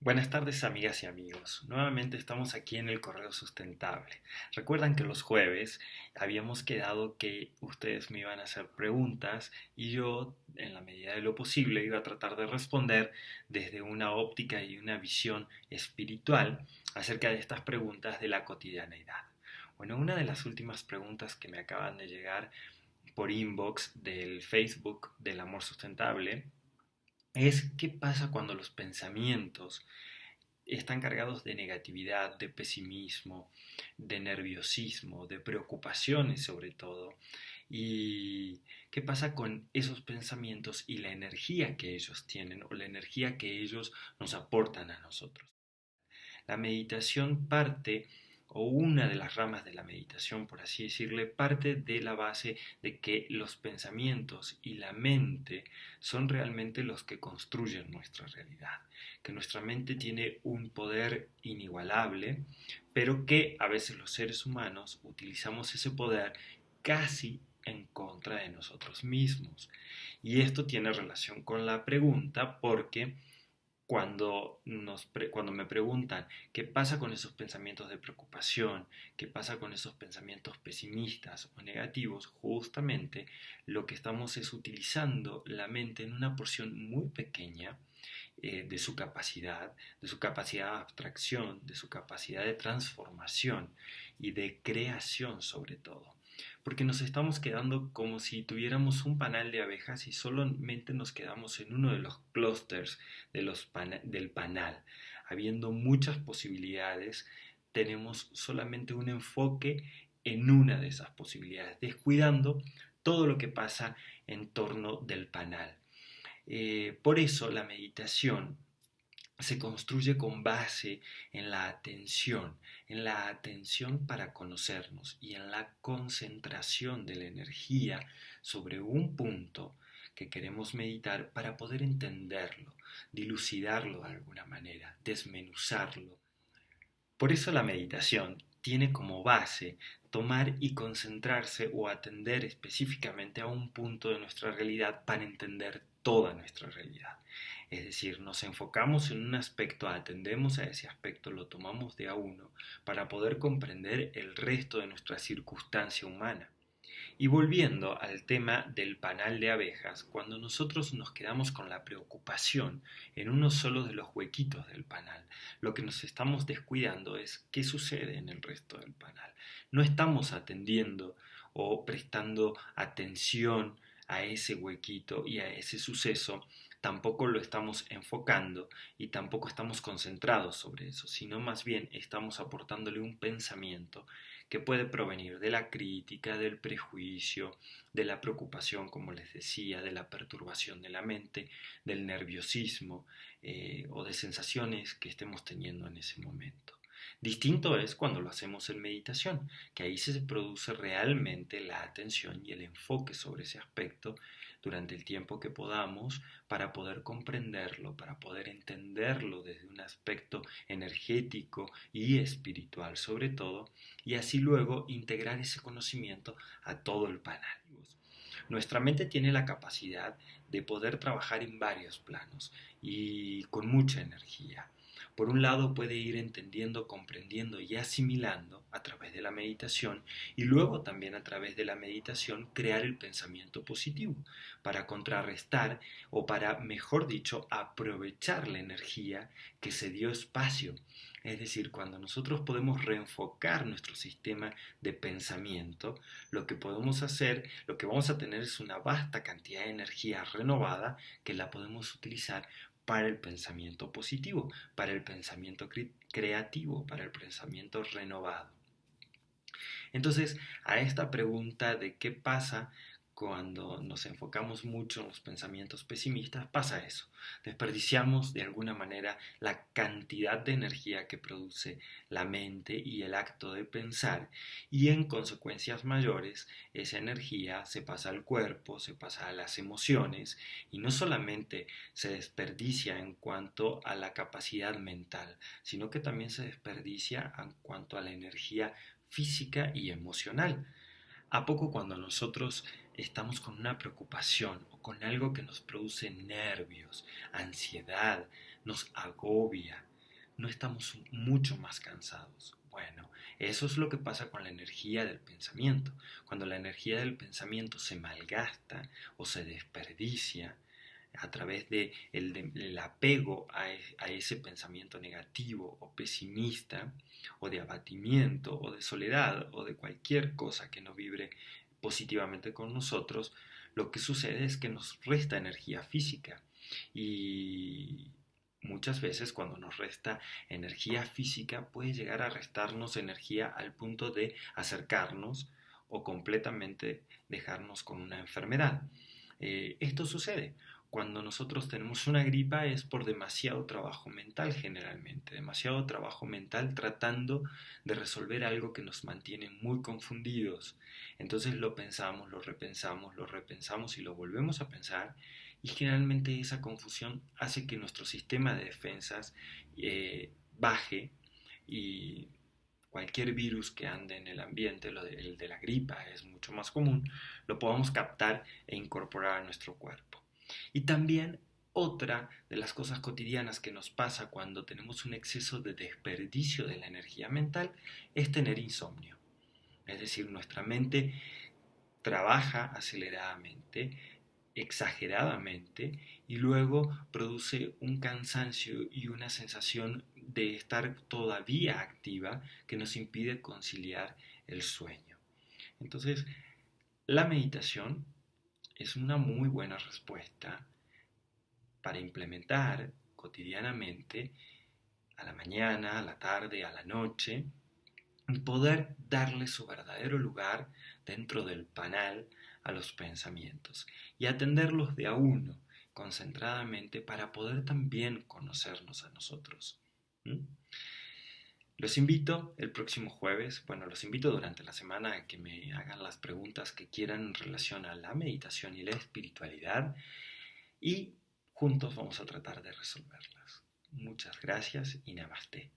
Buenas tardes, amigas y amigos. Nuevamente estamos aquí en el Correo Sustentable. Recuerdan que los jueves habíamos quedado que ustedes me iban a hacer preguntas y yo, en la medida de lo posible, iba a tratar de responder desde una óptica y una visión espiritual acerca de estas preguntas de la cotidianeidad. Bueno, una de las últimas preguntas que me acaban de llegar por inbox del Facebook del Amor Sustentable es ¿qué pasa cuando los pensamientos están cargados de negatividad, de pesimismo, de nerviosismo, de preocupaciones sobre todo? ¿Y qué pasa con esos pensamientos y la energía que ellos tienen o la energía que ellos nos aportan a nosotros? La meditación parte, o una de las ramas de la meditación, por así decirle, parte de la base de que los pensamientos y la mente son realmente los que construyen nuestra realidad, que nuestra mente tiene un poder inigualable, pero que a veces los seres humanos utilizamos ese poder casi en contra de nosotros mismos. Y esto tiene relación con la pregunta porque cuando me preguntan qué pasa con esos pensamientos de preocupación, qué pasa con esos pensamientos pesimistas o negativos, justamente lo que estamos es utilizando la mente en una porción muy pequeña de su capacidad de abstracción, de su capacidad de transformación y de creación sobre todo. Porque nos estamos quedando como si tuviéramos un panal de abejas y solamente nos quedamos en uno de los clústeres del panal. Habiendo muchas posibilidades, tenemos solamente un enfoque en una de esas posibilidades, descuidando todo lo que pasa en torno del panal. Por eso la meditación se construye con base en la atención para conocernos y en la concentración de la energía sobre un punto que queremos meditar para poder entenderlo, dilucidarlo de alguna manera, desmenuzarlo. Por eso la meditación tiene como base tomar y concentrarse o atender específicamente a un punto de nuestra realidad para entender toda nuestra realidad. Es decir, nos enfocamos en un aspecto, atendemos a ese aspecto, lo tomamos de a uno para poder comprender el resto de nuestra circunstancia humana. Y volviendo al tema del panal de abejas, cuando nosotros nos quedamos con la preocupación en uno solo de los huequitos del panal, lo que nos estamos descuidando es qué sucede en el resto del panal. No estamos atendiendo o prestando atención a ese huequito y a ese suceso, tampoco lo estamos enfocando y tampoco estamos concentrados sobre eso, sino más bien estamos aportándole un pensamiento que puede provenir de la crítica, del prejuicio, de la preocupación, como les decía, de la perturbación de la mente, del nerviosismo o de sensaciones que estemos teniendo en ese momento. Distinto es cuando lo hacemos en meditación, que ahí se produce realmente la atención y el enfoque sobre ese aspecto durante el tiempo que podamos para poder comprenderlo, para poder entenderlo desde un aspecto energético y espiritual sobre todo, y así luego integrar ese conocimiento a todo el panel. Nuestra mente tiene la capacidad de poder trabajar en varios planos y con mucha energía. Por un lado puede ir entendiendo, comprendiendo y asimilando a través de la meditación y luego también a través de la meditación crear el pensamiento positivo para contrarrestar o para, mejor dicho, aprovechar la energía que se dio espacio. Es decir, cuando nosotros podemos reenfocar nuestro sistema de pensamiento, lo que podemos hacer, lo que vamos a tener es una vasta cantidad de energía renovada que la podemos utilizar para el pensamiento positivo, para el pensamiento creativo, para el pensamiento renovado. Entonces, a esta pregunta de qué pasa cuando nos enfocamos mucho en los pensamientos pesimistas, pasa eso. Desperdiciamos de alguna manera la cantidad de energía que produce la mente y el acto de pensar y en consecuencias mayores esa energía se pasa al cuerpo, se pasa a las emociones y no solamente se desperdicia en cuanto a la capacidad mental, sino que también se desperdicia en cuanto a la energía física y emocional. ¿A poco cuando nosotros estamos con una preocupación o con algo que nos produce nervios, ansiedad, nos agobia? no estamos mucho más cansados. Bueno, eso es lo que pasa con la energía del pensamiento. Cuando la energía del pensamiento se malgasta o se desperdicia a través del apego a ese pensamiento negativo o pesimista, o de abatimiento, o de soledad, o de cualquier cosa que no vibre positivamente con nosotros, lo que sucede es que nos resta energía física. Y muchas veces cuando nos resta energía física puede llegar a restarnos energía al punto de acercarnos o completamente dejarnos con una enfermedad. Esto sucede. Cuando nosotros tenemos una gripa es por demasiado trabajo mental generalmente, demasiado trabajo mental tratando de resolver algo que nos mantiene muy confundidos. Entonces lo pensamos, lo repensamos y lo volvemos a pensar, y generalmente esa confusión hace que nuestro sistema de defensas baje, y cualquier virus que ande en el ambiente, el de la gripa es mucho más común, lo podamos captar e incorporar a nuestro cuerpo. Y también otra de las cosas cotidianas que nos pasa cuando tenemos un exceso de desperdicio de la energía mental es tener insomnio. Es decir, nuestra mente trabaja aceleradamente, exageradamente, y luego produce un cansancio y una sensación de estar todavía activa que nos impide conciliar el sueño. Entonces, la meditación es una muy buena respuesta para implementar cotidianamente, a la mañana, a la tarde, a la noche, y poder darle su verdadero lugar dentro del panal a los pensamientos y atenderlos de a uno concentradamente para poder también conocernos a nosotros. ¿Mm? Los invito el próximo jueves, bueno, los invito durante la semana a que me hagan las preguntas que quieran en relación a la meditación y la espiritualidad, y juntos vamos a tratar de resolverlas. Muchas gracias y namaste.